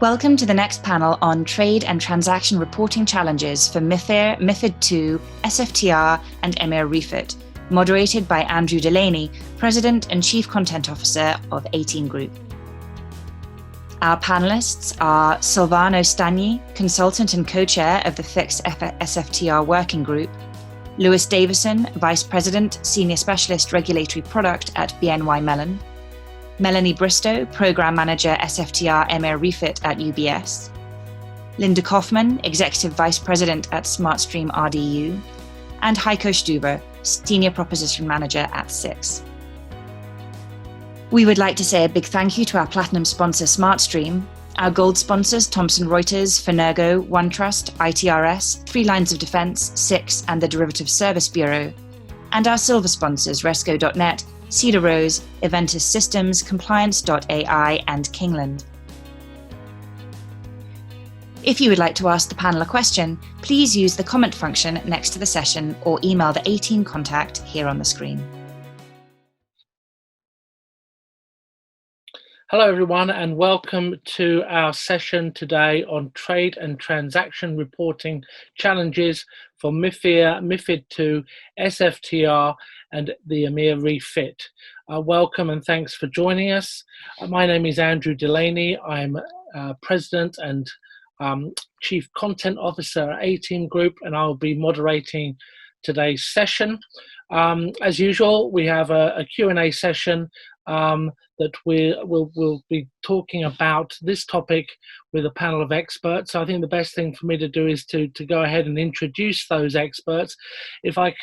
Welcome to the next panel on Trade and Transaction Reporting Challenges for MiFIR, MiFID II, SFTR, and EMIR Refit, moderated by Andrew Delaney, President and Chief Content Officer of 18 Group. Our panelists are Silvano Stagni, Consultant and Co-Chair of the FIX SFTR Working Group, Lewis Davison, Vice President, Senior Specialist Regulatory Product at BNY Mellon, Melanie Bristow, Program Manager SFTR EMIR Refit at UBS, Linda Coffman, Executive Vice President at SmartStream RDU, and Heiko Stuber, Senior Proposition Manager at SIX. We would like to say a big thank you to our platinum sponsor SmartStream, our gold sponsors Thomson Reuters, Fenergo, OneTrust, ITRS, Three Lines of Defense, SIX, and the Derivative Service Bureau, and our silver sponsors Resco.net, Cedar Rose, Eventus Systems, Compliance.ai, and Kingland. If you would like to ask the panel a question, please use the comment function next to the session or email the 18 contact here on the screen. Hello everyone, and welcome to our session today on Trade and Transaction Reporting Challenges for MiFIR, MiFID II, SFTR, and the EMIR Refit. Welcome and thanks for joining us. My name is Andrew Delaney. I'm President and Chief Content Officer at 18 Group, and I'll be moderating today's session. As usual, we have a Q&A session that we'll be talking about this topic with a panel of experts. So I think the best thing for me to do is to go ahead and introduce those experts. If I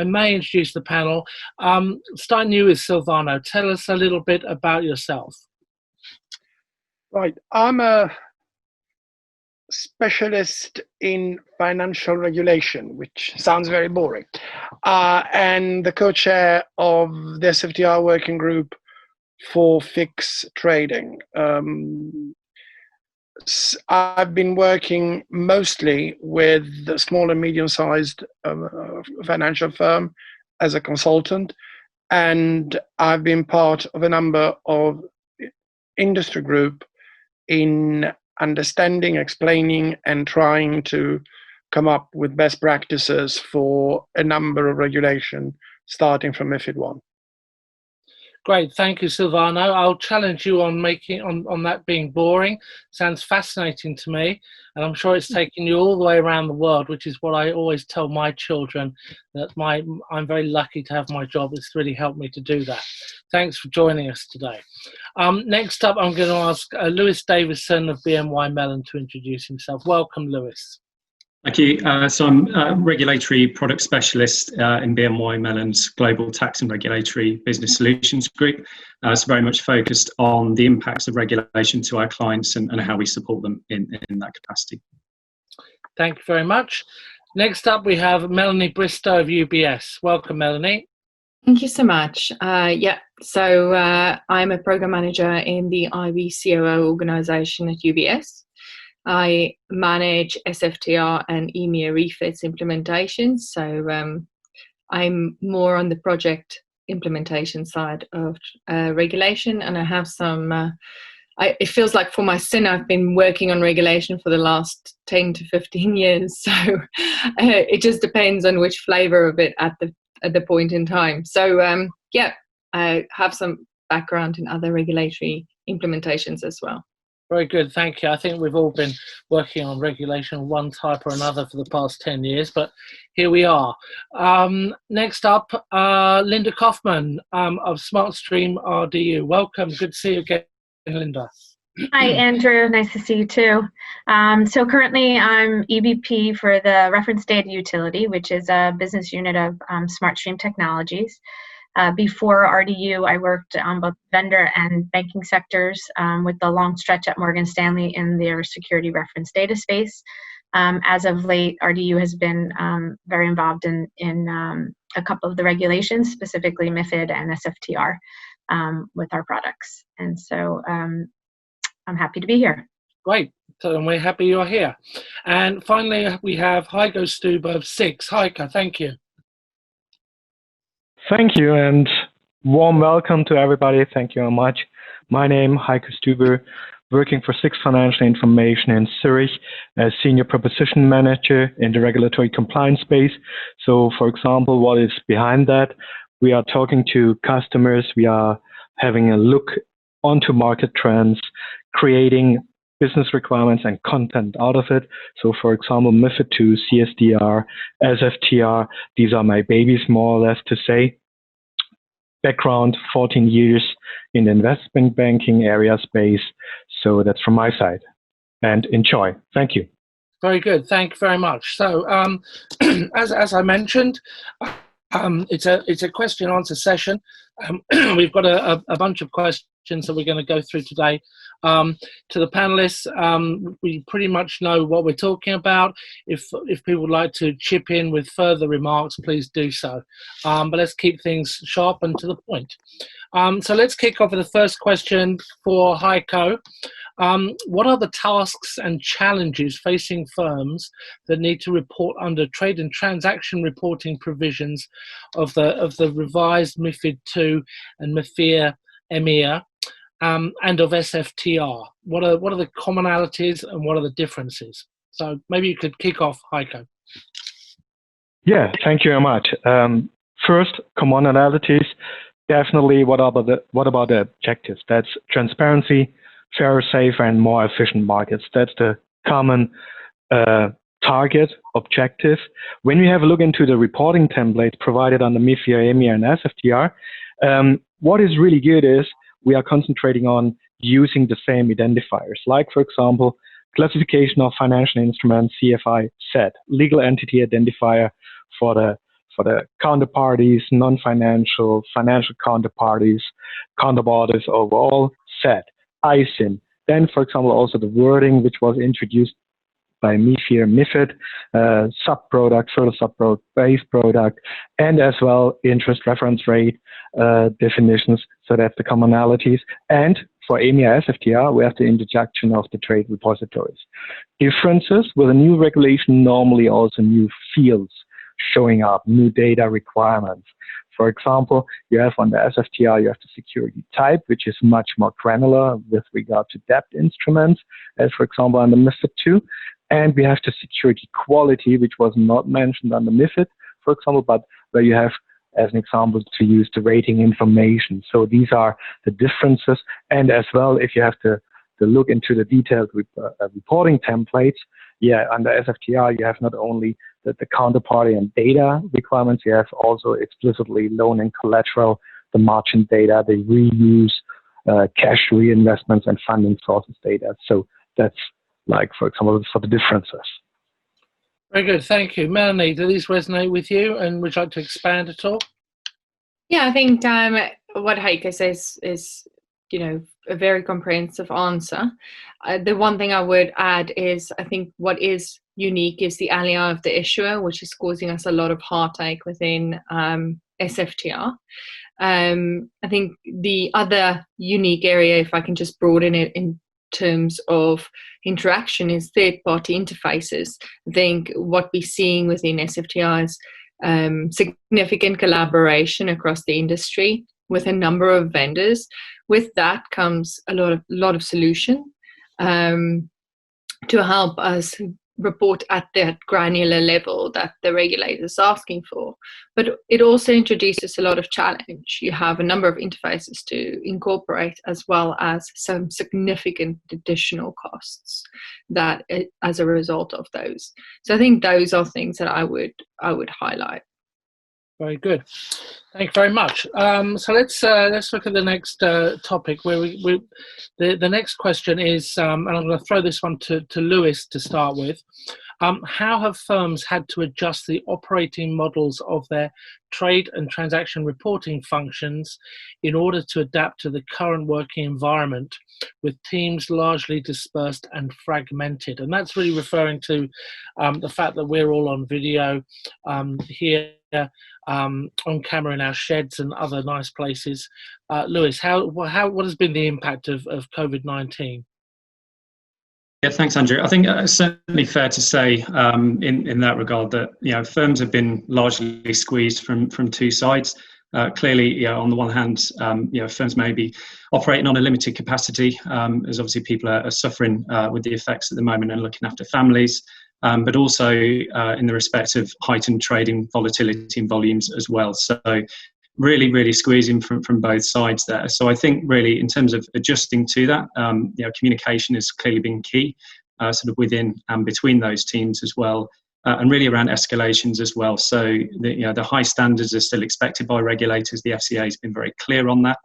may introduce the panel, starting you with Silvano, tell us a little bit about yourself. Right, I'm a specialist in financial regulation, which sounds very boring, and the co-chair of the SFTR working group for FIX trading. I've been working mostly with the small and medium-sized financial firm as a consultant, and I've been part of a number of industry group in understanding, explaining, and trying to come up with best practices for a number of regulation, starting from MiFID I. Great, thank you, Silvano. I'll challenge you on on that being boring. Sounds fascinating to me, and I'm sure it's taken you all the way around the world, which is what I always tell my children, that I'm very lucky to have my job. It's really helped me to do that. Thanks for joining us today. Next up, I'm going to ask Lewis Davison of BNY Mellon to introduce himself. Welcome, Lewis. Thank you. So I'm a regulatory product specialist in BNY Mellon's Global Tax and Regulatory Business Solutions Group. So very much focused on the impacts of regulation to our clients and how we support them in that capacity. Thank you very much. Next up, we have Melanie Bristow of UBS. Welcome, Melanie. Thank you so much. So I'm a program manager in the IB COO organization at UBS. I manage SFTR and EMIR Refit's implementations, so I'm more on the project implementation side of regulation, and I have some, it feels like for my sin I've been working on regulation for the last 10 to 15 years, so it just depends on which flavor of it at the point in time. So I have some background in other regulatory implementations as well. Very good, thank you. I think we've all been working on regulation one type or another for the past 10 years, but here we are. Next up, Linda Coffman of SmartStream RDU. Welcome, good to see you again, Linda. Hi, Andrew, nice to see you too. So currently I'm EVP for the Reference Data Utility, which is a business unit of SmartStream Technologies. Before RDU, I worked on both vendor and banking sectors with the long stretch at Morgan Stanley in their security reference data space. As of late, RDU has been very involved in a couple of the regulations, specifically MiFID and SFTR with our products. And so I'm happy to be here. Great, so we're happy you're here. And finally, we have Heiko Stuber of SIX. Heiko, thank you. Thank you, and warm welcome to everybody. Thank you very much. My name is Heiko Stuber. working for SIX Financial Information in Zurich as Senior Proposition Manager in the regulatory compliance space. So, for example, what is behind that? We are talking to customers, we are having a look onto market trends, creating business requirements and content out of it. So, for example, MiFID II, CSDR, SFTR, these are my babies, more or less to say. Background, 14 years in the investment banking area space. So that's from my side. And enjoy. Thank you. Very good. Thank you very much. So, as I mentioned, it's a question answer session. We've got a bunch of questions that we're going to go through today. To the panelists, we pretty much know what we're talking about. If people would like to chip in with further remarks, please do so. But let's keep things sharp and to the point. So let's kick off with the first question for Heiko. What are the tasks and challenges facing firms that need to report under trade and transaction reporting provisions of the revised MiFID II and MiFIR EMIR and of SFTR? What are the commonalities and what are the differences? So maybe you could kick off, Heiko. Yeah, thank you very much. First, commonalities. Definitely, what about the objectives? That's transparency, fairer, safer, and more efficient markets. That's the common target objective. When we have a look into the reporting templates provided on the MiFIR, EMIR, and SFTR, what is really good is we are concentrating on using the same identifiers. Like, for example, classification of financial instruments, CFI set, legal entity identifier for the counterparties, non-financial, financial counterparties, counterparties overall, set, ISIN. Then, for example, also the wording which was introduced by MiFIR, MiFID, sub-product, further sub-product, base product, and as well interest reference rate definitions. So that's the commonalities. And for EMIR SFTR, we have the introduction of the trade repositories. Differences with a new regulation, normally also new fields showing up, new data requirements. For example, you have on the SFTR, you have the security type, which is much more granular with regard to debt instruments, as for example on the MiFID II. And we have the security quality, which was not mentioned on the MiFID, for example, but where you have, as an example, to use the rating information. So these are the differences. And as well, if you have to look into the detailed reporting templates, yeah, under SFTR, you have not only the counterparty and data requirements, you have also explicitly loan and collateral, the margin data, the reuse, cash reinvestments, and funding sources data. So that's like, for example, for the differences. Very good, thank you. Melanie, do these resonate with you, and would you like to expand at all? Yeah, I think what Heiko says is, a very comprehensive answer. The one thing I would add is, I think what is unique is the ally of the issuer, which is causing us a lot of heartache within SFTR. I think the other unique area, if I can just broaden it in terms of interaction, is third-party interfaces. I think what we're seeing within SFTR is significant collaboration across the industry with a number of vendors. With that comes a lot of solution to help us report at that granular level that the regulator is asking for. But it also introduces a lot of challenge. You have a number of interfaces to incorporate, as well as some significant additional costs that as a result of those. So I think those are things that I would highlight. Very good. Thank you very much. So let's look at the next topic. Where the next question is, and I'm going to throw this one to Lewis to start with. How have firms had to adjust the operating models of their trade and transaction reporting functions in order to adapt to the current working environment, with teams largely dispersed and fragmented? And that's really referring to the fact that we're all on video here, on camera in our sheds and other nice places. Lewis, what has been the impact of COVID-19? Yeah, thanks, Andrew. I think it's certainly fair to say in that regard that firms have been largely squeezed from two sides. Clearly, on the one hand, firms may be operating on a limited capacity, as obviously people are suffering with the effects at the moment and looking after families, but also in the respect of heightened trading volatility and volumes as well. So really squeezing from both sides there. So I think really in terms of adjusting to that, communication has clearly been key, sort of within and between those teams as well. And really around escalations as well. So the high standards are still expected by regulators. The FCA has been very clear on that.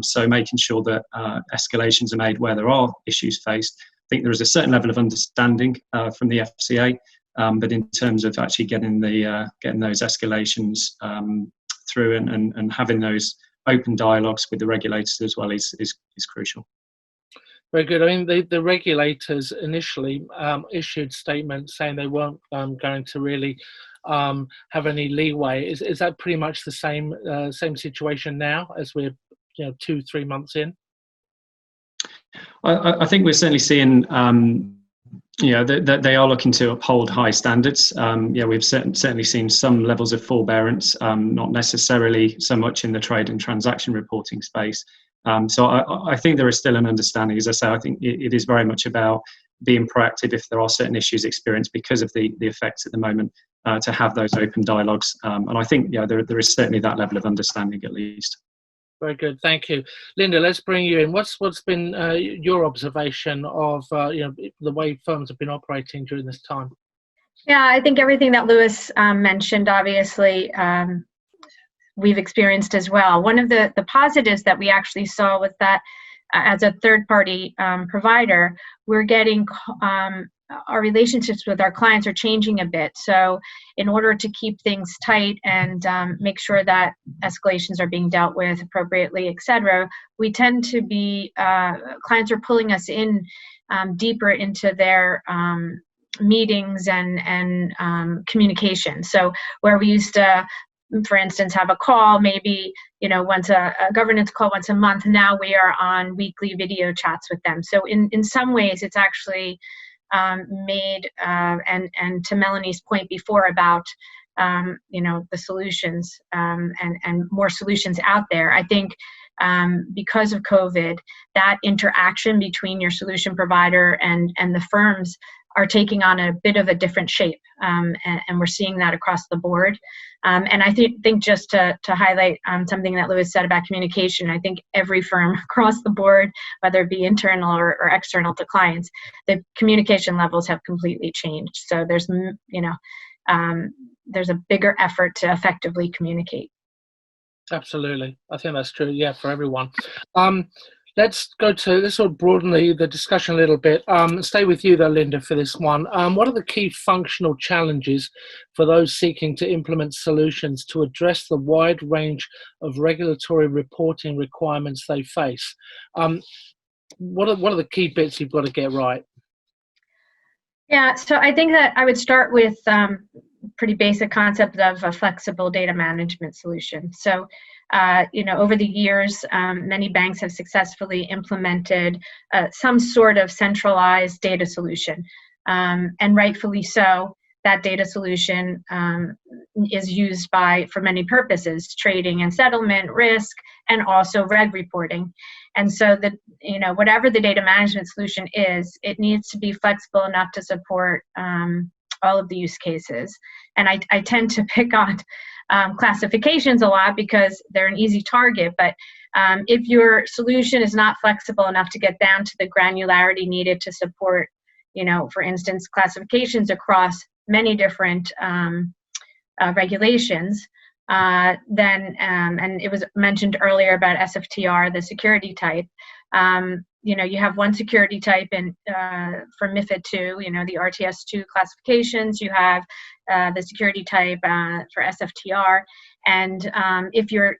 So making sure that escalations are made where there are issues faced. I think there is a certain level of understanding from the FCA, but in terms of actually getting those escalations through and having those open dialogues with the regulators as well is crucial. Very good. I mean, the regulators initially issued statements saying they weren't going to really have any leeway. Is that pretty much the same situation now as we're 2-3 months in? I think we're certainly seeing that they are looking to uphold high standards. We've certainly seen some levels of forbearance, not necessarily so much in the trade and transaction reporting space. So I think there is still an understanding. As I say, I think it is very much about being proactive if there are certain issues experienced because of the effects at the moment, to have those open dialogues. And I think there is certainly that level of understanding at least. Very good, thank you, Linda. Let's bring you in. What's been your observation of the way firms have been operating during this time? Yeah, I think everything that Lewis mentioned, obviously, we've experienced as well. One of the positives that we actually saw was that as a third-party provider, we're getting our relationships with our clients are changing a bit. So in order to keep things tight and make sure that escalations are being dealt with appropriately, et cetera, we tend to be, clients are pulling us in deeper into their meetings and communication. So where we used to, for instance, have a call, maybe, once a governance call once a month, now we are on weekly video chats with them. So in some ways, it's actually made, and to Melanie's point before about, the solutions and more solutions out there, I think because of COVID, that interaction between your solution provider and the firms are taking on a bit of a different shape, and we're seeing that across the board. And I think just to highlight something that Lewis said about communication, I think every firm across the board, whether it be internal or external to clients, the communication levels have completely changed. So there's a bigger effort to effectively communicate. Absolutely, I think that's true. Yeah, for everyone. Let's sort of broaden the discussion a little bit. Stay with you though, Linda, for this one. What are the key functional challenges for those seeking to implement solutions to address the wide range of regulatory reporting requirements they face? What are the key bits you've got to get right? Yeah, so I think that I would start with pretty basic concept of a flexible data management solution. So over the years, many banks have successfully implemented some sort of centralized data solution, and rightfully so. That data solution is used for many purposes: trading and settlement, risk, and also reg reporting. And so whatever the data management solution is, it needs to be flexible enough to support all of the use cases. And I tend to pick on classifications a lot because they're an easy target, but if your solution is not flexible enough to get down to the granularity needed to support, for instance, classifications across many different regulations, then, and it was mentioned earlier about SFTR, the security type. You have one security type for MiFID II, the RTS2 classifications. You have the security type for SFTR. And if your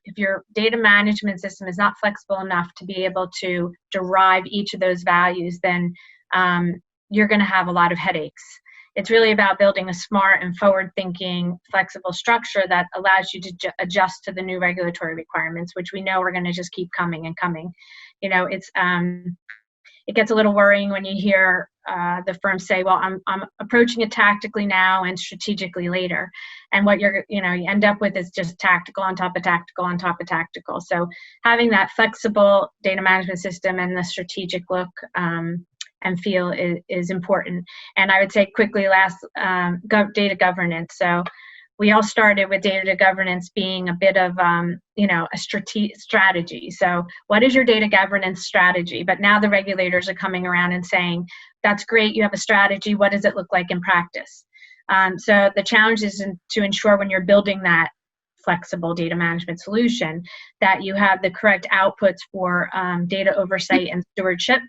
data management system is not flexible enough to be able to derive each of those values, then you're going to have a lot of headaches. It's really about building a smart and forward-thinking, flexible structure that allows you to adjust to the new regulatory requirements, which we know are going to just keep coming and coming. It's it gets a little worrying when you hear the firms say, well, I'm approaching it tactically now and strategically later. And what you end up with is just tactical on top of tactical on top of tactical. So having that flexible data management system and the strategic look and feel is important. And I would say quickly last, data governance. So we all started with data governance being a bit of, a strategy. So what is your data governance strategy? But now the regulators are coming around and saying, that's great, you have a strategy, what does it look like in practice? So the challenge is to ensure when you're building that flexible data management solution that you have the correct outputs for data oversight and stewardship.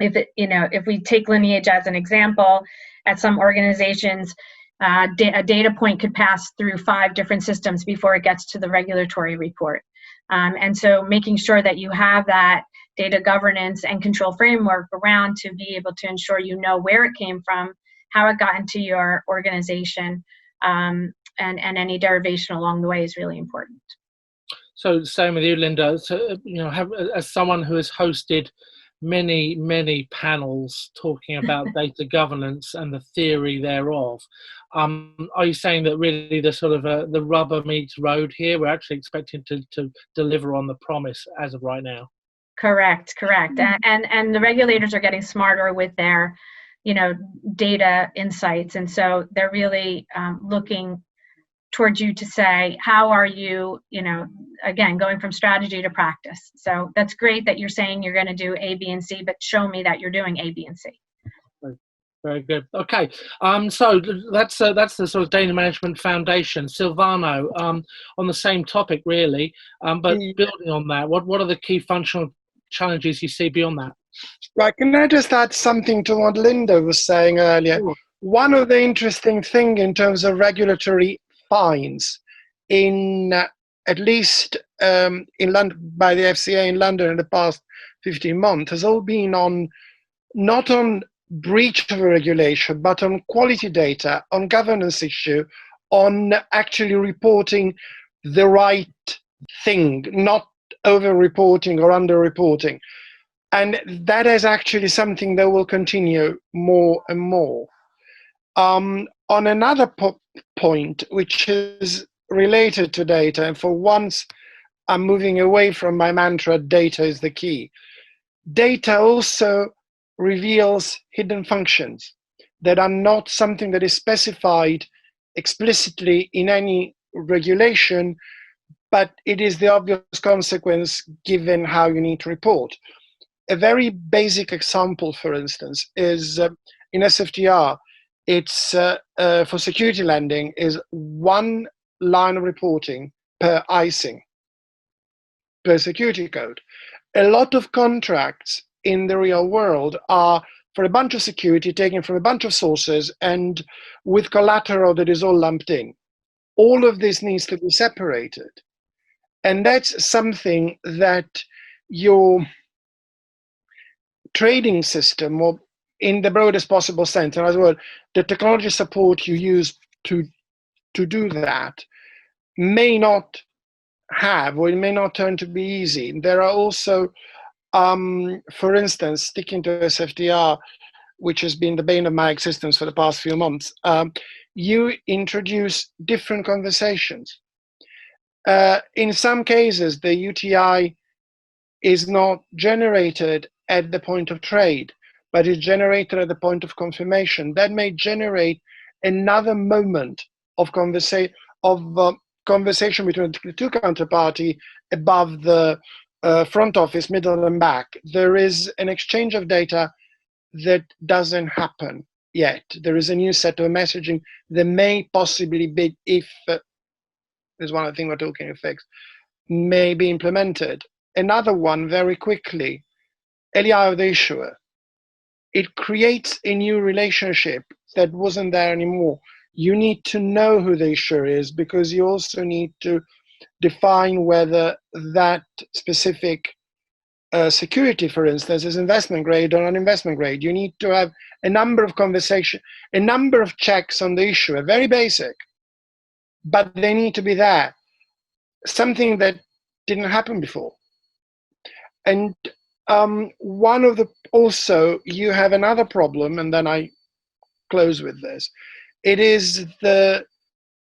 If we take Lineage as an example, at some organizations, a data point could pass through 5 different systems before it gets to the regulatory report. And so making sure that you have that data governance and control framework around to be able to ensure you know where it came from, how it got into your organization, and any derivation along the way is really important. So same with you, Linda. So, as someone who has hosted many panels talking about data governance and the theory thereof, are you saying that really the sort of the rubber meets road here? We're actually expecting to deliver on the promise as of right now. Correct. And the regulators are getting smarter with their, data insights, and so they're really looking towards you to say, how are you, again, going from strategy to practice. So that's great that you're saying you're going to do A, B, and C, but show me that you're doing A, B, and C. Very good. Okay. So that's the sort of data management foundation. Silvano, on the same topic really, but building on that, what are the key functional challenges you see beyond that? Right. Can I just add something to what Linda was saying earlier? Sure. One of the interesting things in terms of regulatory fines in at least in London by the FCA in London in the past 15 months has all been on not on breach of a regulation, but on quality data, on governance issue, on actually reporting the right thing, not over-reporting or under-reporting. And that is actually something that will continue more and more. On another point, which is related to data, and for once I'm moving away from my mantra, data is the key. Data also reveals hidden functions that are not something that is specified explicitly in any regulation, but it is the obvious consequence given how you need to report. A very basic example, for instance, is in SFTR, it's for security lending is 1 line of reporting per ISIN, per security code. A lot of contracts in the real world are for a bunch of security taken from a bunch of sources and with collateral that is all lumped in. All of this needs to be separated. And that's something that your trading system, or in the broadest possible sense, and as well, the technology support you use to do that may not have, or it may not turn to be easy. There are also, for instance, sticking to SFTR, which has been the bane of my existence for the past few months, you introduce different conversations. In some cases, the UTI is not generated at the point of trade, but is generated at the point of confirmation. That may generate another moment of conversation between the two counterparty above the front office, middle and back. There is an exchange of data that doesn't happen yet. There is a new set of messaging that may possibly be, if there's one of the things we're talking fixed, may be implemented. Another one, very quickly, LEI of the issuer. It creates a new relationship that wasn't there anymore. You need to know who the issuer is, because you also need to define whether that specific security, for instance, is investment grade or non-investment grade. You need to have a number of conversations, a number of checks on the issuer, very basic, but they need to be there. Something that didn't happen before. And one of the, also you have another problem, and then I close with this. It is the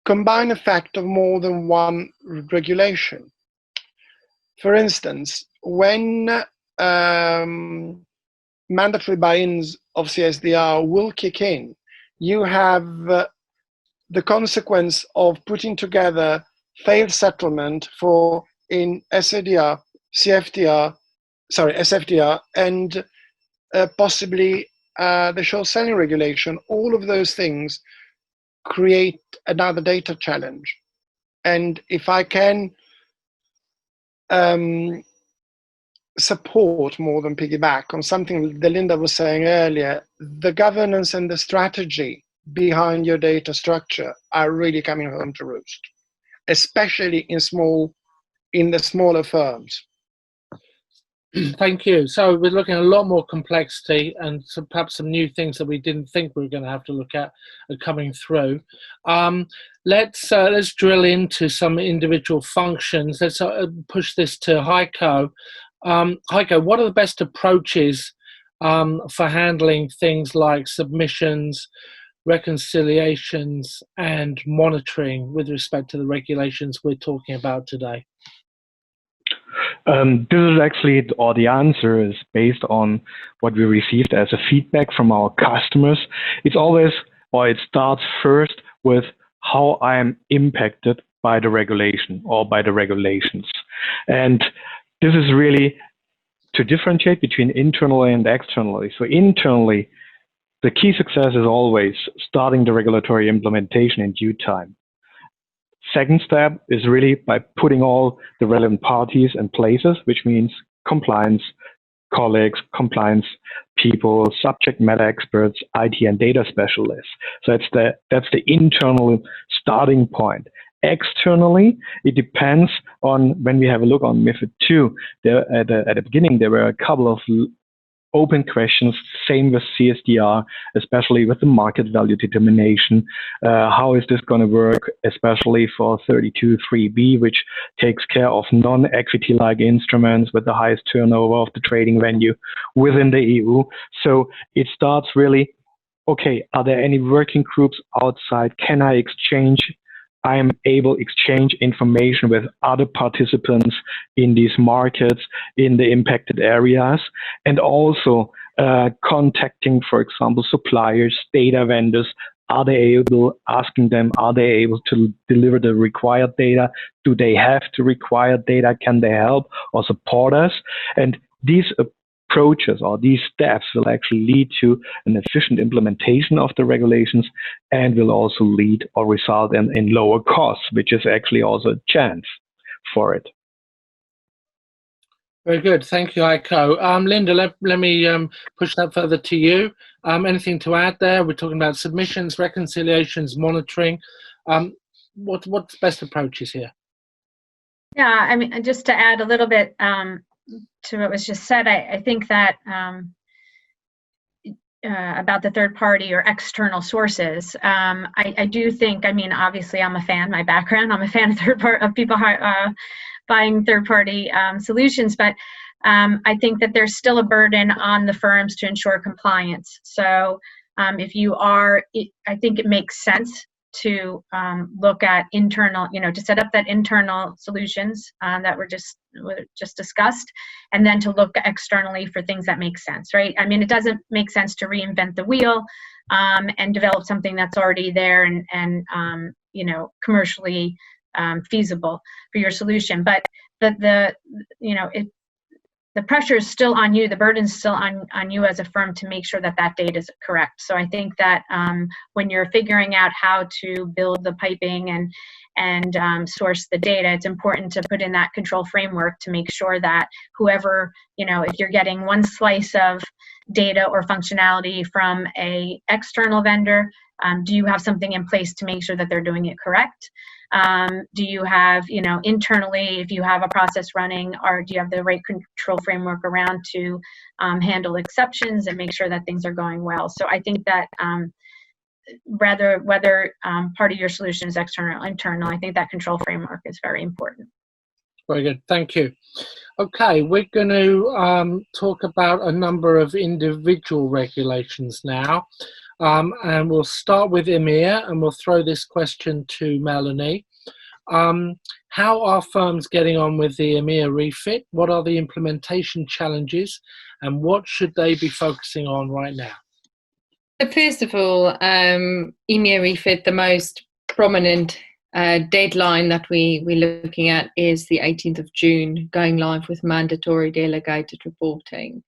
combined effect of more than one regulation. For instance, when mandatory buy-ins of CSDR will kick in, you have the consequence of putting together failed settlement for in SFTR, and possibly the short selling regulation. All of those things create another data challenge. And if I can support more than piggyback on something that Linda was saying earlier, the governance and the strategy behind your data structure are really coming home to roost, especially in the smaller firms. Thank you. So we're looking at a lot more complexity and perhaps some new things that we didn't think we were going to have to look at are coming through. Let's drill into some individual functions. Let's push this to Heiko. Heiko, what are the best approaches for handling things like submissions, reconciliations, and monitoring with respect to the regulations we're talking about today? This is actually, or the answer is based on what we received as a feedback from our customers. It's always, or it starts first with how I am impacted by the regulation or by the regulations. And this is really to differentiate between internally and externally. So internally, the key success is always starting the regulatory implementation in due time. Second step is really by putting all the relevant parties and places, which means compliance colleagues, compliance people, subject matter experts, IT and data specialists. So that's the internal starting point. Externally, it depends on, when we have a look on MiFID II, at the beginning there were a couple of open questions, same with CSDR, especially with the market value determination. How is this going to work, especially for 32(3)(b), which takes care of non-equity-like instruments with the highest turnover of the trading venue within the EU. So it starts really, okay, are there any working groups outside? Can I exchange? I am able to exchange information with other participants in these markets in the impacted areas, and also contacting, for example, suppliers, data vendors. Are they able, asking them, are they able to deliver the required data? Do they have the required data? Can they help or support us? And these approaches or these steps will actually lead to an efficient implementation of the regulations, and will also lead or result in lower costs, which is actually also a chance for it. Very good. Thank you, Heiko. Linda, let me push that further to you. Anything to add there? We're talking about submissions, reconciliations, monitoring. What's the best approaches here? Yeah, I mean, just to add a little bit to what was just said, I think that about the third party or external sources, I do think, I mean, obviously I'm a fan, my background, I'm a fan of people buying third party solutions, but I think that there's still a burden on the firms to ensure compliance. So if you are, I think it makes sense to look at internal, to set up that internal solutions that were just discussed, and then to look externally for things that make sense, right? I mean, it doesn't make sense to reinvent the wheel and develop something that's already there and commercially feasible for your solution. But the pressure is still on you, the burden is still on you as a firm to make sure that that data is correct. So I think that when you're figuring out how to build the piping and source the data, it's important to put in that control framework to make sure that whoever, if you're getting one slice of data or functionality from a external vendor, do you have something in place to make sure that they're doing it correct? Do you have, internally, if you have a process running, or do you have the right control framework around to handle exceptions and make sure that things are going well? So I think that whether part of your solution is external or internal, I think that control framework is very important. Very good, thank you. Okay, we're going to talk about a number of individual regulations now. And we'll start with EMIR, and we'll throw this question to Melanie. How are firms getting on with the EMIR Refit? What are the implementation challenges, and what should they be focusing on right now? First of all, EMIR Refit, the most prominent deadline that we're looking at is the 18th of June, going live with mandatory delegated reporting.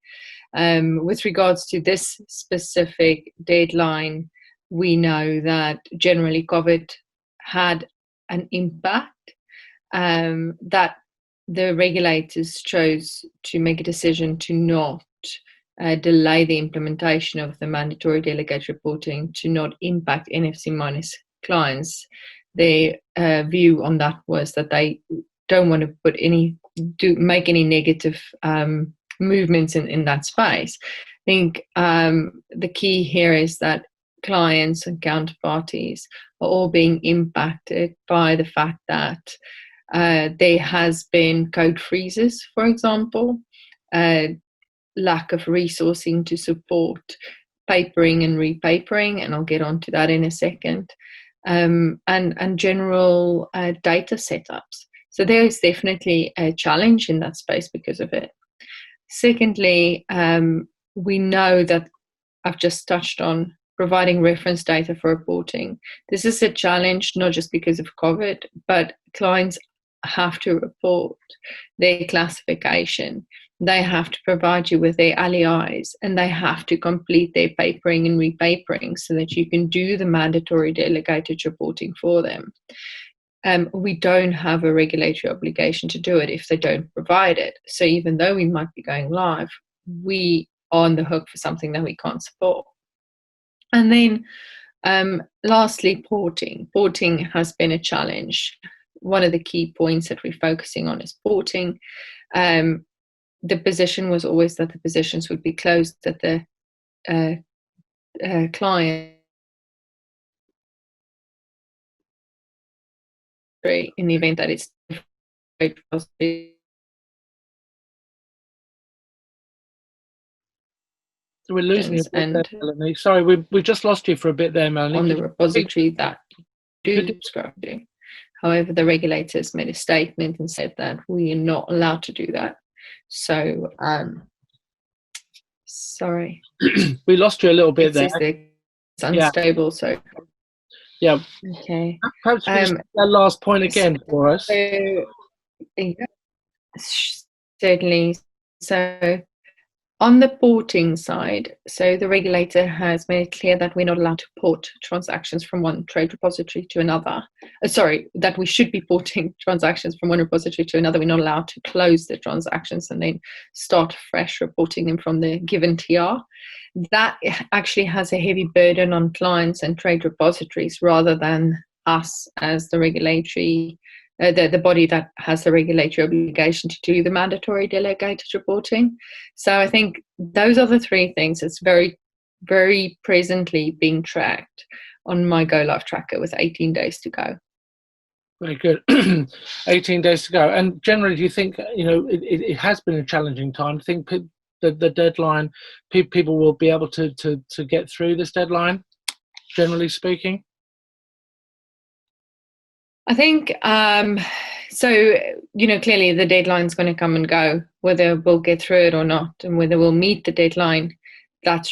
With regards to this specific deadline, we know that generally COVID had an impact, that the regulators chose to make a decision to not delay the implementation of the mandatory delegated reporting to not impact NFC minus clients. Their view on that was that they don't want to make any negative movements in that space. I think the key here is that clients and counterparties are all being impacted by the fact that there has been code freezes, for example, lack of resourcing to support papering and repapering, and I'll get onto that in a second, and general data setups. So there is definitely a challenge in that space because of it. Secondly, we know that I've just touched on providing reference data for reporting. This is a challenge not just because of COVID, but clients have to report their classification. They have to provide you with their LEIs, and they have to complete their papering and repapering so that you can do the mandatory delegated reporting for them. We don't have a regulatory obligation to do it if they don't provide it. So even though we might be going live, we are on the hook for something that we can't support. And then lastly, porting. Porting has been a challenge. One of the key points that we're focusing on is porting. The position was always that the positions would be closed, that the client in the event that it's we're losing you a bit there, Melanie. Sorry, we just lost you for a bit there, Melanie. On the repository that do subscribe. However, the regulators made a statement and said that we are not allowed to do that. So, sorry. We lost you a little bit there. It's unstable, so. Yeah. Okay. Perhaps that last point again for us. So, yeah, certainly. So, on the porting side, so the regulator has made it clear that we're not allowed to port transactions from one trade repository to another. That we should be porting transactions from one repository to another. We're not allowed to close the transactions and then start fresh reporting them from the given TR. That actually has a heavy burden on clients and trade repositories rather than us as the regulatory the body that has the regulatory obligation to do the mandatory delegated reporting. So I think those are the three things that's very, very presently being tracked on my Go Live tracker with 18 days to go. Very good. 18 days to go. And generally, do you think, it has been a challenging time? Do you think the deadline, people will be able to get through this deadline, generally speaking? I think, clearly the deadline's going to come and go, whether we'll get through it or not, and whether we'll meet the deadline, that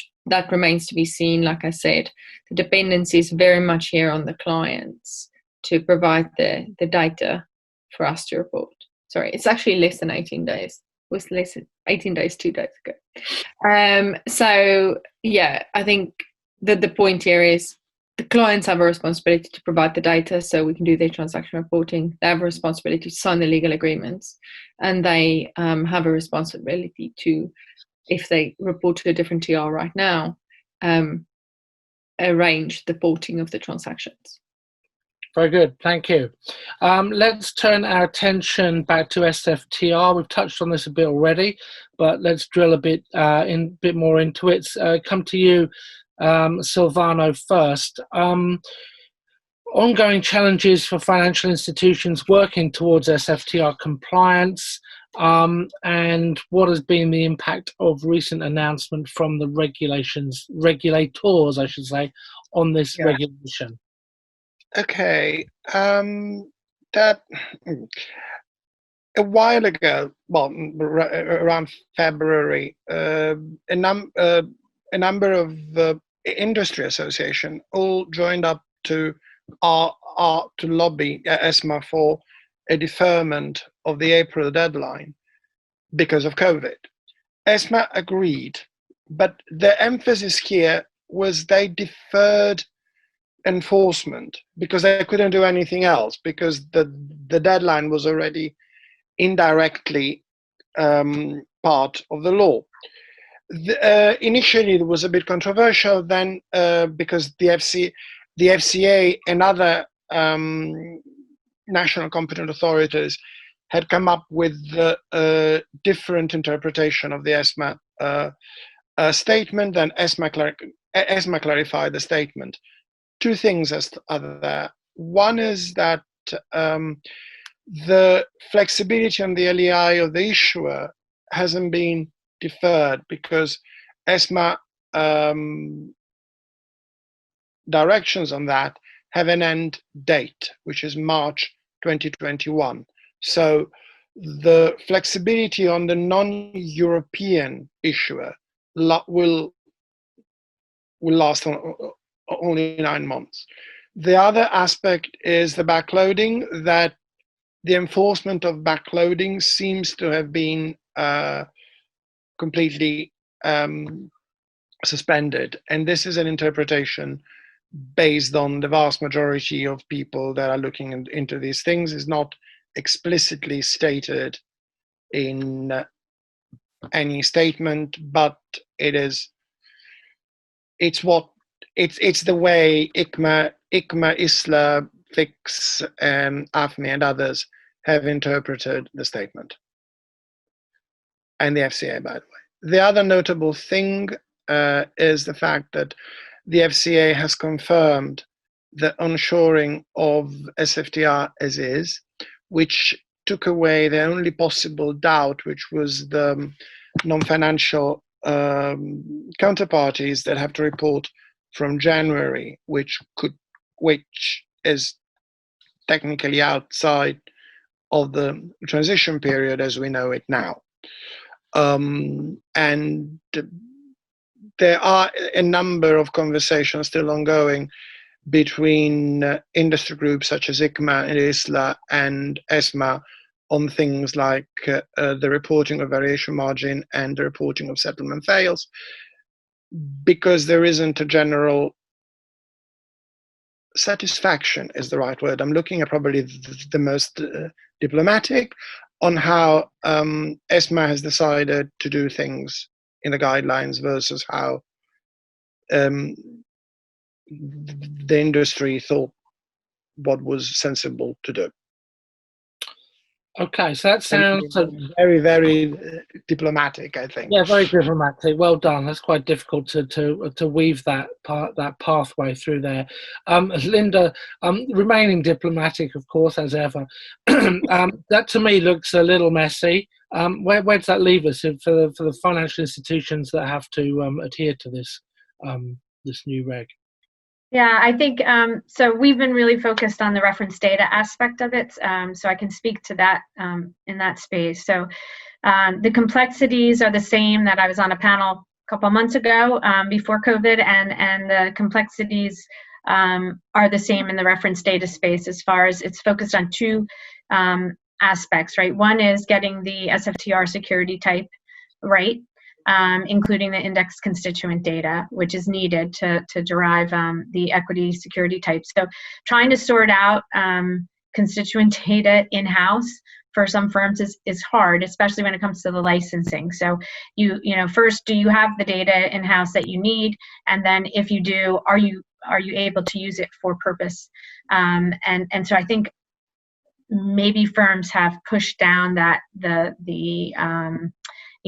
remains to be seen. Like I said, the dependency is very much here on the clients to provide the data for us to report. Sorry, it's actually less than 18 days. It was less than 18 days, 2 days ago. So, yeah, I think that the point here is, the clients have a responsibility to provide the data so we can do their transaction reporting. They have a responsibility to sign the legal agreements, and they have a responsibility to, if they report to a different TR right now, arrange the porting of the transactions. Very good, thank you. Let's turn our attention back to SFTR. We've touched on this a bit already, but let's drill a bit more into it. Come to you, Silvano, first. Ongoing challenges for financial institutions working towards SFTR compliance. and what has been the impact of recent announcement from the regulators, I should say, on this regulation? Okay, that a while ago, well, around February, a number of industry associations all joined up to lobby ESMA for a deferment of the April deadline because of COVID. ESMA agreed, but the emphasis here was they deferred enforcement because they couldn't do anything else, because the deadline was already indirectly part of the law. Initially, it was a bit controversial then because the FCA and other national competent authorities had come up with a different interpretation of the ESMA statement, and ESMA clarified the statement. Two things are there. One is that the flexibility on the LEI of the issuer hasn't been deferred because ESMA directions on that have an end date, which is March 2021. So the flexibility on the non-European issuer will last only 9 months. The other aspect is the backloading, that the enforcement of backloading seems to have been completely suspended. And this is an interpretation based on the vast majority of people that are looking into these things. Is not explicitly stated in any statement, but it's the way EMIR, ISLA, SIX, AFME, and others have interpreted the statement, and the FCA, by the way. The other notable thing is the fact that the FCA has confirmed the onshoring of SFTR as is, which took away the only possible doubt, which was the non-financial counterparties that have to report from January, which is technically outside of the transition period as we know it now. And there are a number of conversations still ongoing between industry groups such as ICMA and ISLA and ESMA on things like the reporting of variation margin and the reporting of settlement fails, because there isn't a general satisfaction is the right word. I'm looking at probably the most diplomatic on how ESMA has decided to do things in the guidelines versus how the industry thought what was sensible to do. Okay, so that sounds very, very diplomatic, I think. Yeah, very diplomatic. Well done. That's quite difficult to weave that pathway through there. Linda, remaining diplomatic, of course, as ever. That to me looks a little messy. Where does that leave us for the financial institutions that have to adhere to this this new reg? Yeah, I think, so we've been really focused on the reference data aspect of it, so I can speak to that in that space. So the complexities are the same that I was on a panel a couple months ago before COVID, and the complexities are the same in the reference data space as far as it's focused on two aspects, right? One is getting the SFTR security type right, including the index constituent data, which is needed to derive the equity security types. So trying to sort out constituent data in-house for some firms is hard, especially when it comes to the licensing. So you know, first, do you have the data in-house that you need? And then if you do, are you able to use it for purpose? And so I think maybe firms have pushed down that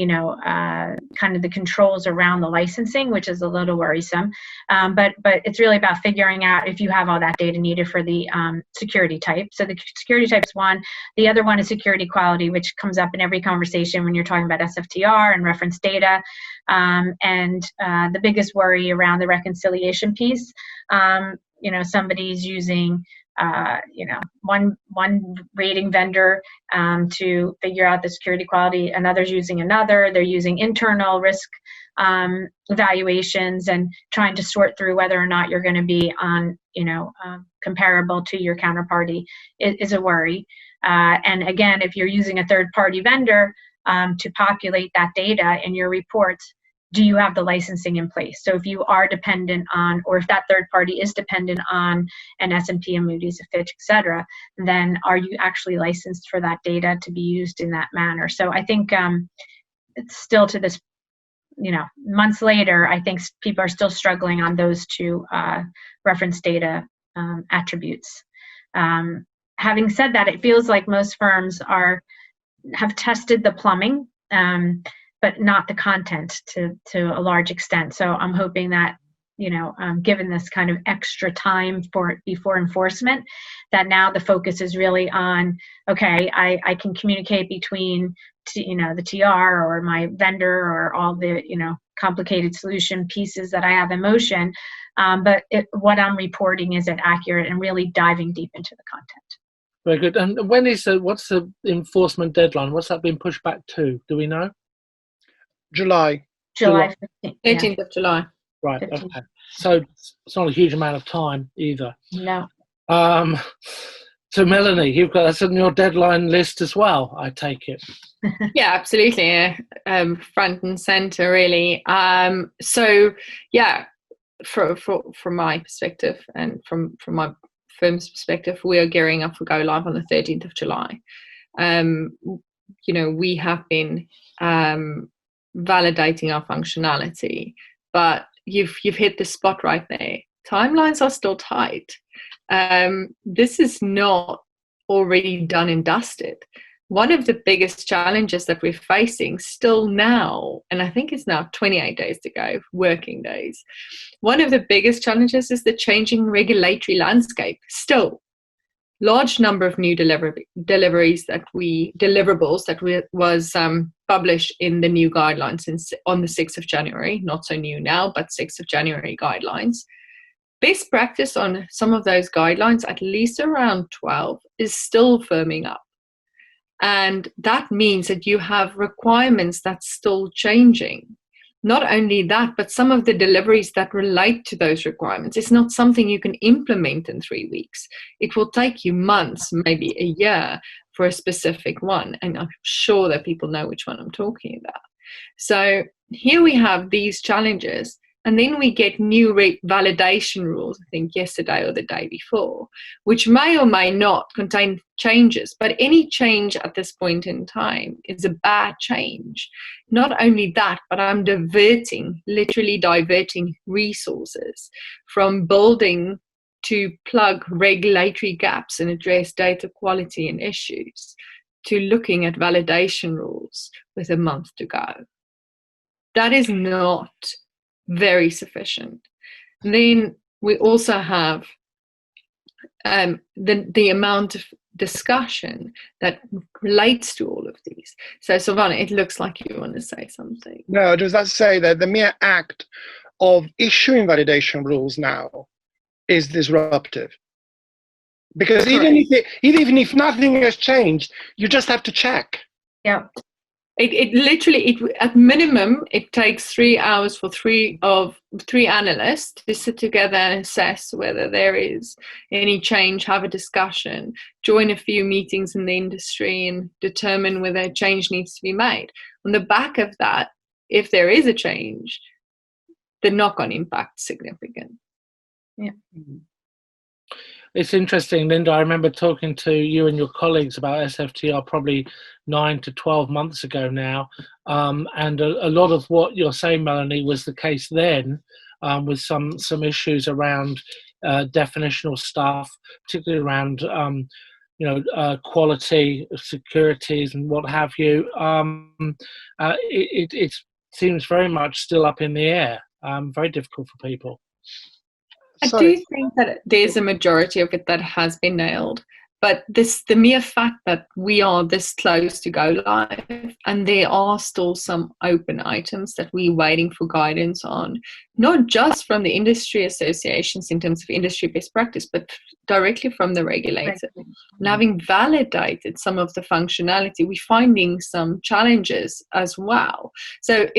kind of the controls around the licensing, which is a little worrisome. But it's really about figuring out if you have all that data needed for the security type. So the security type is one. The other one is security quality, which comes up in every conversation when you're talking about SFTR and reference data. And the biggest worry around the reconciliation piece, somebody's using one rating vendor to figure out the security quality, another's using another. They're using internal risk evaluations and trying to sort through whether or not you're going to be on, comparable to your counterparty is a worry. And again, if you're using a third-party vendor to populate that data in your reports, do you have the licensing in place? So if you are dependent on, or if that third party is dependent on an S&P, a Moody's, a Fitch, et cetera, then are you actually licensed for that data to be used in that manner? So I think it's still to this, months later, I think people are still struggling on those two reference data attributes. Having said that, it feels like most firms have tested the plumbing, but not the content to a large extent. So I'm hoping that, given this kind of extra time before enforcement, that now the focus is really on, okay, I can communicate between, the TR or my vendor or all the, complicated solution pieces that I have in motion. But what I'm reporting, is it accurate, and really diving deep into the content. Very good. And what's the enforcement deadline? What's that been pushed back to? Do we know? July 15th. 18th of July. Right, 15th. okay. So it's not a huge amount of time either. No. So Melanie, you've got that's on your deadline list as well, I take it. Yeah, absolutely. Front and center, really. So yeah, from my perspective and from my firm's perspective, we are gearing up for go live on the 13th of July. We have been validating our functionality, but you've hit the spot right there. Timelines are still tight. This is not already done and dusted. One of the biggest challenges that we're facing still now, and I think it's now 28 days to go, working days. One of the biggest challenges is the changing regulatory landscape. Still, large number of new deliverables that was published in the new guidelines on the 6th of January, not so new now, but 6th of January guidelines. Best practice on some of those guidelines, at least around 12, is still firming up. And that means that you have requirements that's still changing. Not only that, but some of the deliveries that relate to those requirements, it's not something you can implement in 3 weeks. It will take you months, maybe a year, for a specific one. And I'm sure that people know which one I'm talking about. So here we have these challenges. And then we get new validation rules, I think yesterday or the day before, which may or may not contain changes. But any change at this point in time is a bad change. Not only that, but I'm literally diverting resources from building to plug regulatory gaps and address data quality and issues to looking at validation rules with a month to go. That is not very sufficient. Then we also have the amount of discussion that relates to all of these. So Silvana, it looks like you want to say something. No, does that say that the mere act of issuing validation rules now is disruptive? Because even if nothing has changed, you just have to check. Yeah. It literally, at minimum, it takes 3 hours for three analysts to sit together and assess whether there is any change, have a discussion, join a few meetings in the industry and determine whether a change needs to be made. On the back of that, if there is a change, the knock-on impact is significant. Yeah. It's interesting, Linda. I remember talking to you and your colleagues about SFTR probably 9 to 12 months ago now. And a lot of what you're saying, Melanie, was the case then, with some issues around definitional stuff, particularly around quality of securities and what have you. It seems very much still up in the air. Very difficult for people. I do think that there's a majority of it that has been nailed, but the mere fact that we are this close to go live and there are still some open items that we're waiting for guidance on, not just from the industry associations in terms of industry best practice, but directly from the regulator. And having validated some of the functionality, we're finding some challenges as well. So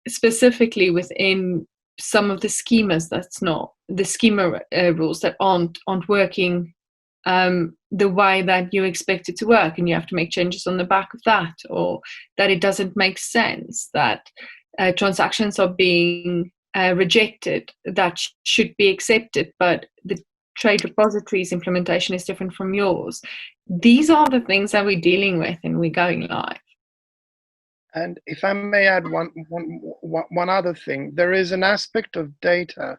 specifically within some of the schemas, that's not the schema rules that aren't working the way that you expect it to work, and you have to make changes on the back of that, or that it doesn't make sense, that transactions are being rejected that should be accepted, but the trade repository's implementation is different from yours. These are the things that we're dealing with and we're going live. And if I may add one other thing, there is an aspect of data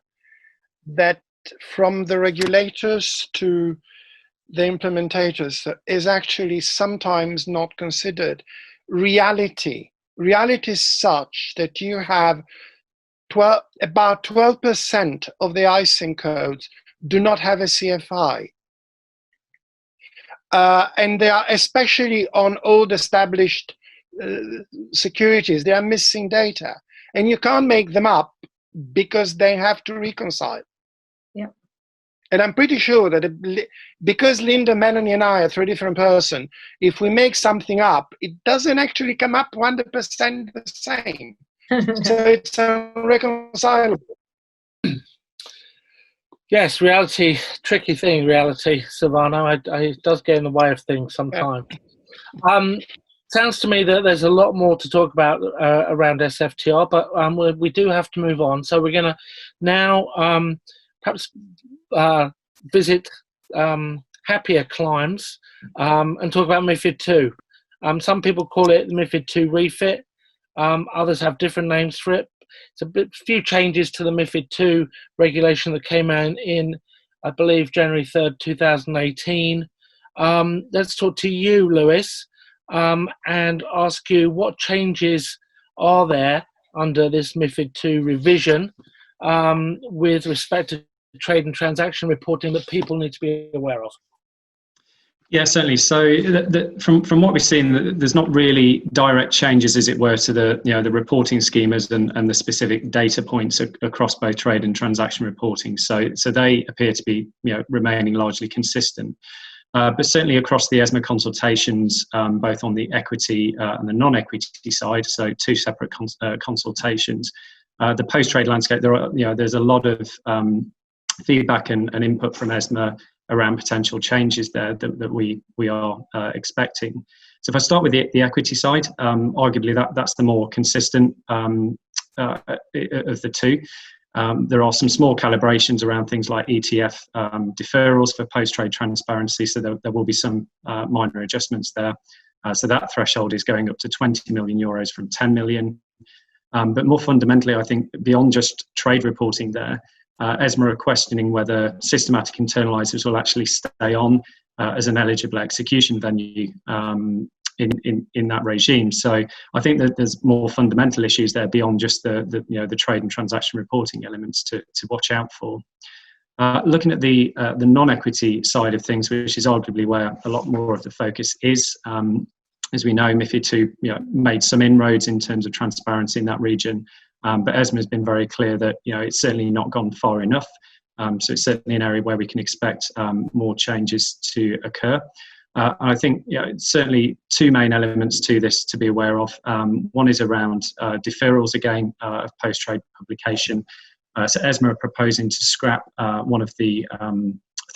that from the regulators to the implementators is actually sometimes not considered. Reality is such that you have about 12% of the ISIN codes do not have a CFI. And they are, especially on old established securities, they are missing data, and you can't make them up because they have to reconcile. Yeah. And I'm pretty sure that because Linda, Melanie, and I are 3 different persons, if we make something up, it doesn't actually come up 100% the same. So it's irreconcilable. Yes, reality, tricky thing, reality, Silvano. It does get in the way of things sometimes. Yeah. Sounds to me that there's a lot more to talk about around SFTR, but we do have to move on. So we're going to now perhaps visit happier climes and talk about MiFID II. Some people call it the MiFID II Refit. Others have different names for it. It's a few changes to the MiFID II regulation that came out in, I believe, January 3rd, 2018. Let's talk to you, Lewis. And ask you what changes are there under this MiFID II revision with respect to trade and transaction reporting that people need to be aware of? Yeah, certainly. So from what we've seen, there's not really direct changes, as it were, to the reporting schemas and the specific data points across both trade and transaction reporting. So they appear to be remaining largely consistent. But certainly across the ESMA consultations, both on the equity and the non-equity side, so 2 separate consultations, the post-trade landscape, there's a lot of feedback and input from ESMA around potential changes there that we are expecting. So if I start with the equity side, arguably that's the more consistent of the two. There are some small calibrations around things like ETF deferrals for post-trade transparency, so there will be some minor adjustments there. So that threshold is going up to 20 million euros from 10 million. But more fundamentally, I think beyond just trade reporting there, ESMA are questioning whether systematic internalizers will actually stay on as an eligible execution venue in that regime. So I think that there's more fundamental issues there beyond just the trade and transaction reporting elements to watch out for. Looking at the non-equity side of things, which is arguably where a lot more of the focus is, as we know, MiFID II made some inroads in terms of transparency in that region, but ESMA has been very clear that it's certainly not gone far enough. So it's certainly an area where we can expect more changes to occur. I think certainly 2 main elements to this to be aware of. One is around deferrals again of post-trade publication. So ESMA are proposing to scrap one of the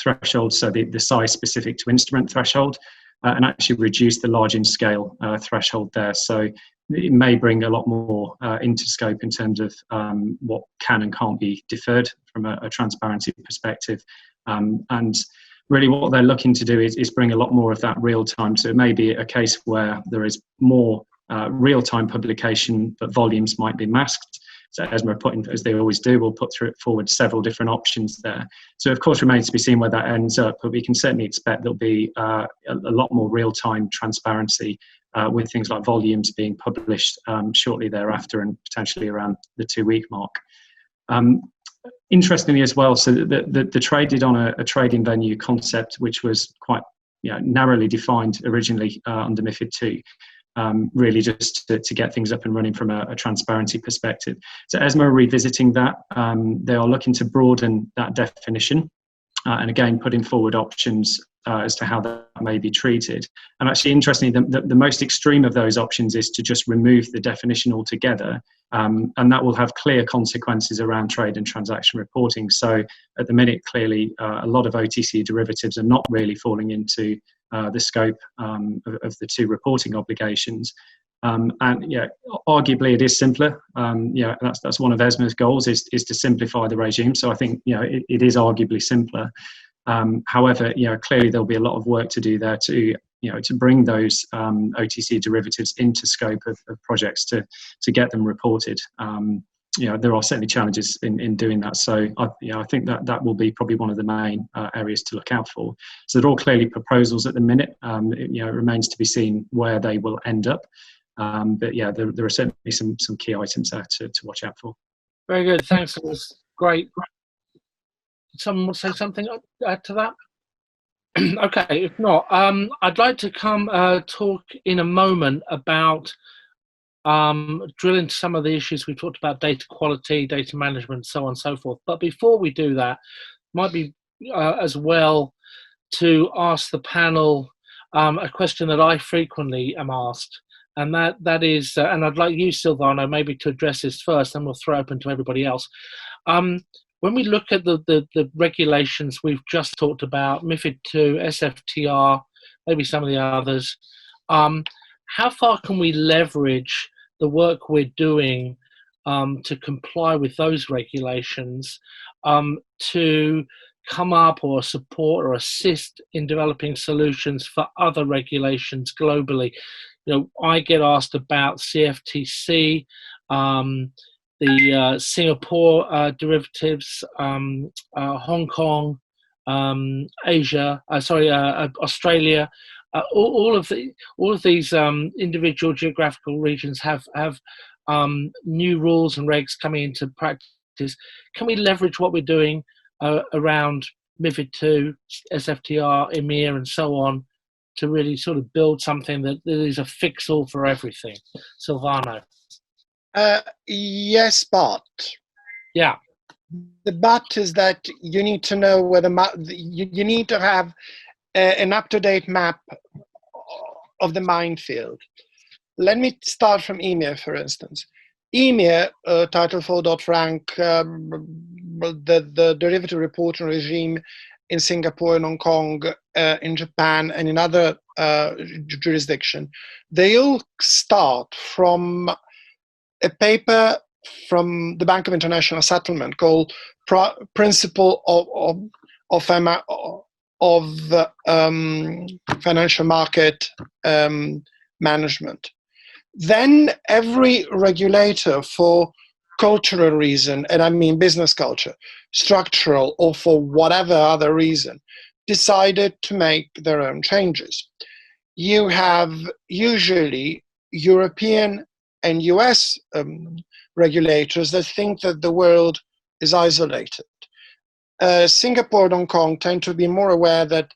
thresholds, so the size specific to instrument threshold, and actually reduce the large in scale threshold there. So it may bring a lot more into scope in terms of what can and can't be deferred from a transparency perspective. And really what they're looking to do is bring a lot more of that real time. So it may be a case where there is more real time publication, but volumes might be masked. So ESMA are putting, as they always do, will put forward several different options there. So of course remains to be seen where that ends up, but we can certainly expect there'll be a lot more real-time transparency with things like volumes being published shortly thereafter and potentially around the 2-week mark. Interestingly as well, so the trade did on a trading venue concept, which was quite narrowly defined originally under MiFID II, really just to get things up and running from a transparency perspective. So ESMA are revisiting that. They are looking to broaden that definition and again putting forward options as to how that may be treated. And actually, interestingly, the most extreme of those options is to just remove the definition altogether, and that will have clear consequences around trade and transaction reporting. So at the minute, clearly, a lot of OTC derivatives are not really falling into the scope of the 2 reporting obligations. And arguably it is simpler. That's one of ESMA's goals is to simplify the regime. So I think it is arguably simpler. However, clearly there'll be a lot of work to do there to bring those OTC derivatives into scope of projects to get them reported. There are certainly challenges in doing that. So I think that will be probably one of the main areas to look out for. So they're all clearly proposals at the minute. It remains to be seen where they will end up. But there are certainly some key items there to watch out for. Very good. Thanks. It was great. Someone want to say something add to that? Okay, if not, I'd like to come talk in a moment about drill into some of the issues we talked about: data quality, data management, so on and so forth. But before we do that, might be as well to ask the panel a question that I frequently am asked, and that is, and I'd like you, Silvano, maybe to address this first, and we'll throw open to everybody else. When we look at the regulations we've just talked about, MiFID II, SFTR, maybe some of the others, how far can we leverage the work we're doing to comply with those regulations to come up or support or assist in developing solutions for other regulations globally? I get asked about CFTC, the Singapore derivatives, Hong Kong, Asia, Australia. All of these individual geographical regions have new rules and regs coming into practice. Can we leverage what we're doing around MiFID II, SFTR, EMIR, and so on to really sort of build something that is a fix-all for everything? Silvano. Yes, but yeah, the but is that you need to know whether you need to have an up-to-date map of the minefield. Let me start from EMIR, for instance. EMIR, Title 4 Dodd-Frank, the derivative reporting regime in Singapore and Hong Kong, in Japan, and in other jurisdictions, they all start from a paper from the Bank of International Settlement called Principle of Financial Market Management. Then every regulator, for cultural reason, and I mean business culture, structural, or for whatever other reason, decided to make their own changes. You have usually European and US regulators that think that the world is isolated. Singapore and Hong Kong tend to be more aware that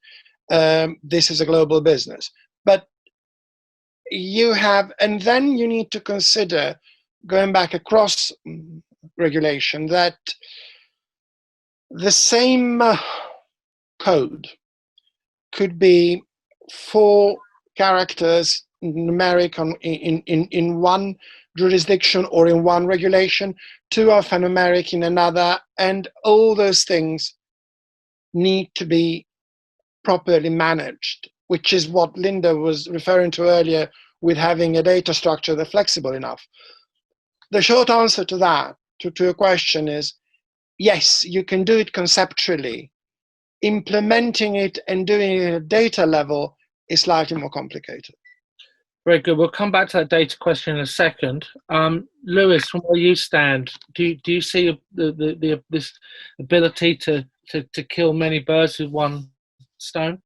this is a global business. But you have, and then you need to consider, going back across regulation, that the same code could be 4 characters numeric in one jurisdiction or in one regulation, 2 alphanumeric in another, and all those things need to be properly managed, which is what Linda was referring to earlier with having a data structure that's flexible enough. The short answer to that, to your question, is yes, you can do it conceptually. Implementing it and doing it at data level is slightly more complicated. Very good. We'll come back to that data question in a second. Lewis, from where you stand, do you see this ability to kill many birds with one stone?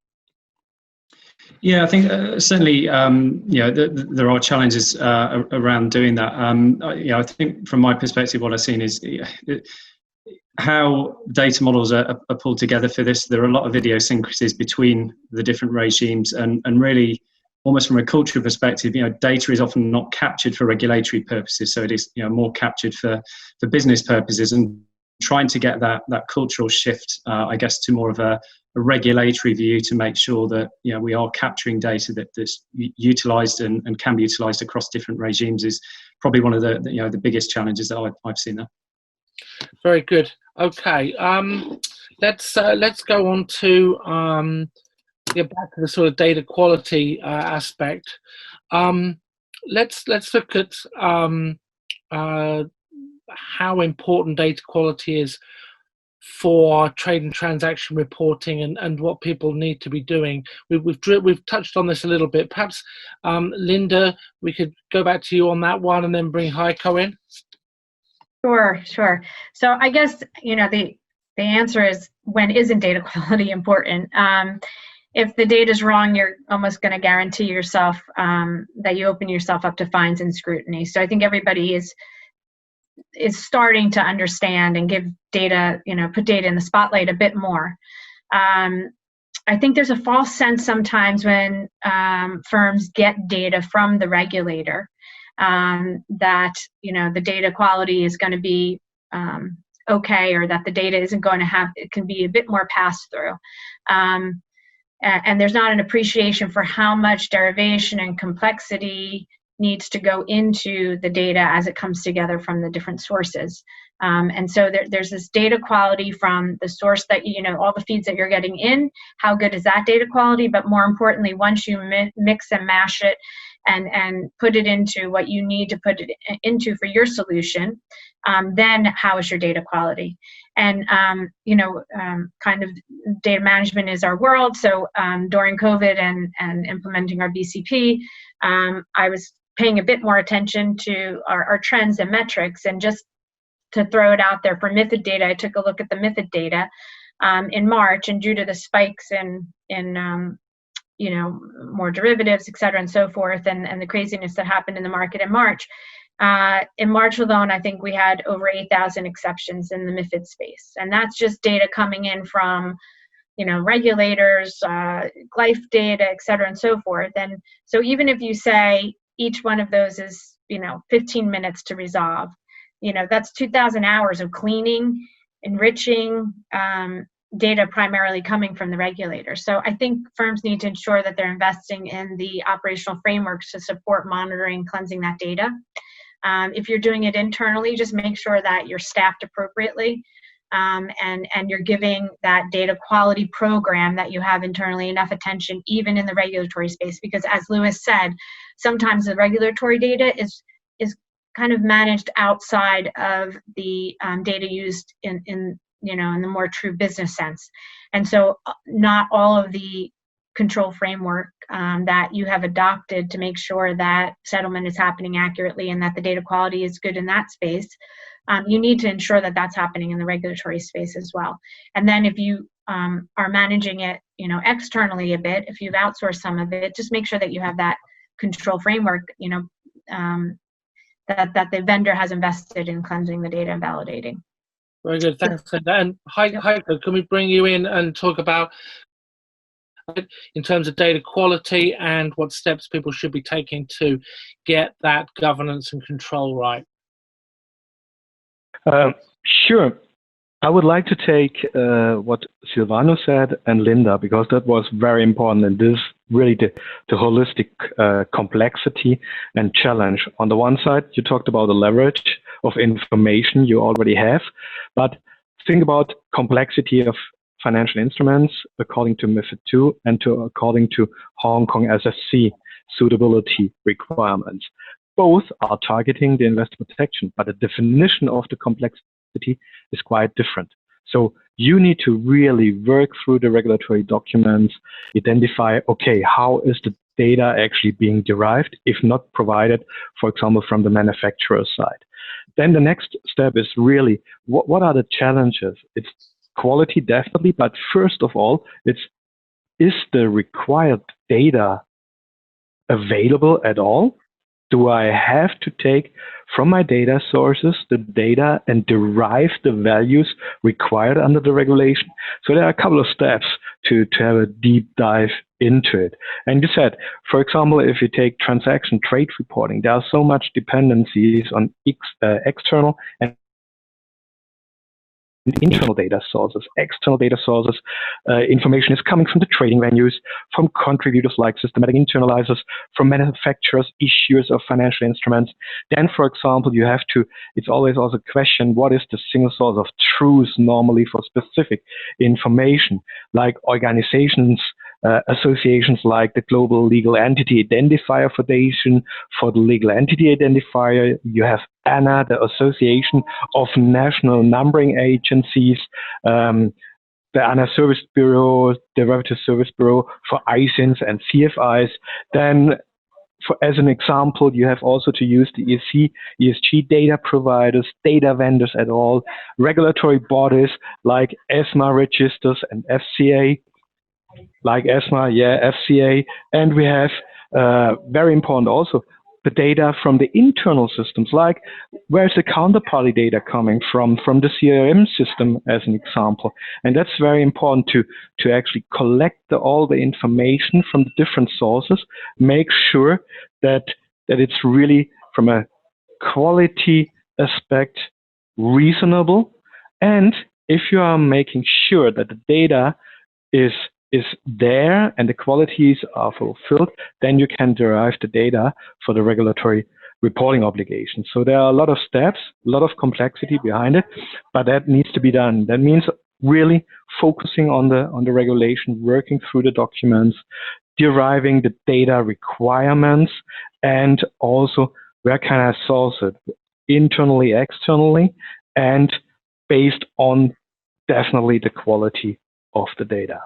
Yeah, I think certainly, there are challenges around doing that. I think from my perspective, what I've seen is how data models are pulled together for this. There are a lot of idiosyncrasies between the different regimes, and really, almost from a cultural perspective, data is often not captured for regulatory purposes, so it is more captured for business purposes, and trying to get that cultural shift, I guess, to more of a regulatory view to make sure that we are capturing data that's utilised and can be utilised across different regimes is probably one of the biggest challenges that I've seen there. Very good. Okay, let's go on to get back to the sort of data quality aspect. Let's look at how important data quality is for trade and transaction reporting, and what people need to be doing. We've touched on this a little bit. Perhaps Linda, we could go back to you on that one, and then bring Heiko in. Sure. So I guess the answer is, when isn't data quality important? If the data is wrong, you're almost going to guarantee yourself that you open yourself up to fines and scrutiny. So I think everybody is starting to understand and give data, put data in the spotlight a bit more. I think there's a false sense sometimes when firms get data from the regulator that the data quality is going to be okay, or that the data isn't going to have, it can be a bit more pass through. And there's not an appreciation for how much derivation and complexity needs to go into the data as it comes together from the different sources. And so there's this data quality from the source that, all the feeds that you're getting in, how good is that data quality? But more importantly, once you mix and mash it and put it into what you need to put it into for your solution, then how is your data quality? And, kind of data management is our world. So during COVID and implementing our BCP, I was paying a bit more attention to our trends and metrics. And just to throw it out there, for MiFID data, I took a look at the MiFID data in March, and due to the spikes in more derivatives, et cetera, and so forth, and the craziness that happened in the market in March. In March alone, I think we had over 8,000 exceptions in the MiFID space. And that's just data coming in from, regulators, glyph data, et cetera, and so forth. And so even if you say each one of those is, 15 minutes to resolve, that's 2,000 hours of cleaning, enriching, data primarily coming from the regulator. So I think firms need to ensure that they're investing in the operational frameworks to support monitoring, cleansing that data. If you're doing it internally, just make sure that you're staffed appropriately, and you're giving that data quality program that you have internally enough attention, even in the regulatory space, because as Lewis said, sometimes the regulatory data is kind of managed outside of the data used in the more true business sense. And so not all of the control framework that you have adopted to make sure that settlement is happening accurately and that the data quality is good in that space, you need to ensure that that's happening in the regulatory space as well. And then if you are managing it, externally a bit, if you've outsourced some of it, just make sure that you have that control framework, that the vendor has invested in cleansing the data and validating. Very good, thanks. And Heiko, can we bring you in and talk about, in terms of data quality and what steps people should be taking to get that governance and control right? Sure. I would like to take what Silvano said and Linda, because that was very important, and this really the holistic complexity and challenge. On the one side, you talked about the leverage of information you already have, but think about complexity of financial instruments according to MiFID II and according to Hong Kong SFC suitability requirements. Both are targeting the investor protection, but the definition of the complexity is quite different. So you need to really work through the regulatory documents, identify, okay, how is the data actually being derived, if not provided, for example, from the manufacturer side. Then the next step is really, what are the challenges? It's quality, definitely, but first of all, is the required data available at all? Do I have to take from my data sources the data and derive the values required under the regulation? So there are a couple of steps to have a deep dive into it. And you said, for example, if you take transaction trade reporting, there are so much dependencies on external and internal data sources, external data sources. Information is coming from the trading venues, from contributors like systematic internalizers, from manufacturers, issuers of financial instruments. Then, for example, you have to, it's always also a question, what is the single source of truth normally for specific information, like organizations, associations like the Global Legal Entity Identifier Foundation for the Legal Entity Identifier. You have ANA, the Association of National Numbering Agencies, the ANA Service Bureau, Derivative Service Bureau for ISINs and CFIs. Then, as an example, you have also to use the ESG data providers, data vendors at all, regulatory bodies like ESMA registers and FCA, FCA, and we have very important also the data from the internal systems, like where's the counterparty data coming from the CRM system, as an example. And that's very important to actually collect all the information from the different sources, make sure that it's really from a quality aspect reasonable, and if you are making sure that the data is there and the qualities are fulfilled, then you can derive the data for the regulatory reporting obligations. So there are a lot of steps, a lot of complexity behind it, but that needs to be done. That means really focusing on the regulation, working through the documents, deriving the data requirements, and also where can I source it, internally, externally, and based on definitely the quality of the data.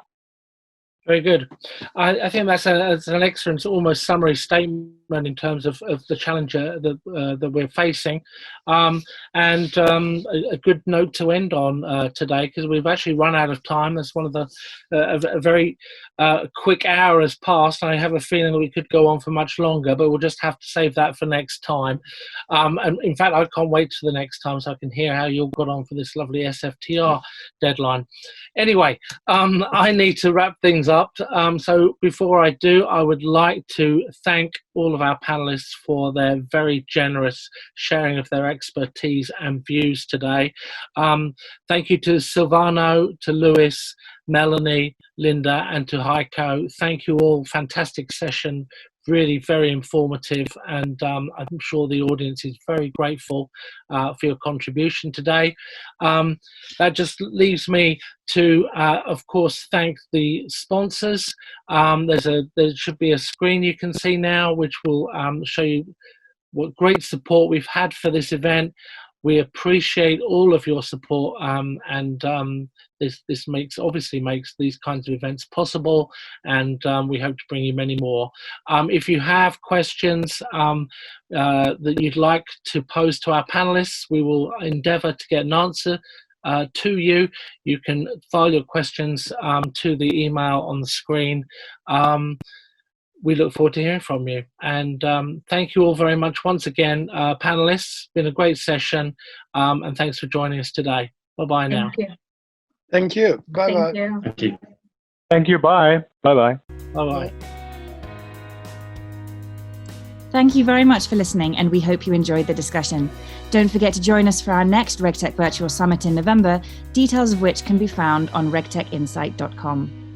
Very good. I think that's an excellent, almost summary statement in terms of the challenge that we're facing, and a good note to end on today, because we've actually run out of time. That's one of the a very quick hour has passed, and I have a feeling that we could go on for much longer, but we'll just have to save that for next time. And in fact, I can't wait to the next time so I can hear how you all got on for this lovely SFTR deadline. Anyway, I need to wrap things up. So before I do, I would like to thank all of our panelists for their very generous sharing of their expertise and views today. Thank you to Silvano, to Lewis, Melanie, Linda, and to Heiko. Thank you all. Fantastic session. Really very informative, and I'm sure the audience is very grateful for your contribution today. That just leaves me to, of course, thank the sponsors. There should be a screen you can see now, which will show you what great support we've had for this event. We appreciate all of your support, and this obviously makes these kinds of events possible, and we hope to bring you many more. If you have questions that you'd like to pose to our panelists, we will endeavour to get an answer to you. You can file your questions to the email on the screen. We look forward to hearing from you. And thank you all very much once again, panelists. It's been a great session, and thanks for joining us today. Bye-bye now. Thank you. Thank you. Bye-bye. Thank you. Thank you. Thank you. Bye. Bye-bye. Bye-bye. Thank you very much for listening, and we hope you enjoyed the discussion. Don't forget to join us for our next RegTech Virtual Summit in November, details of which can be found on regtechinsight.com.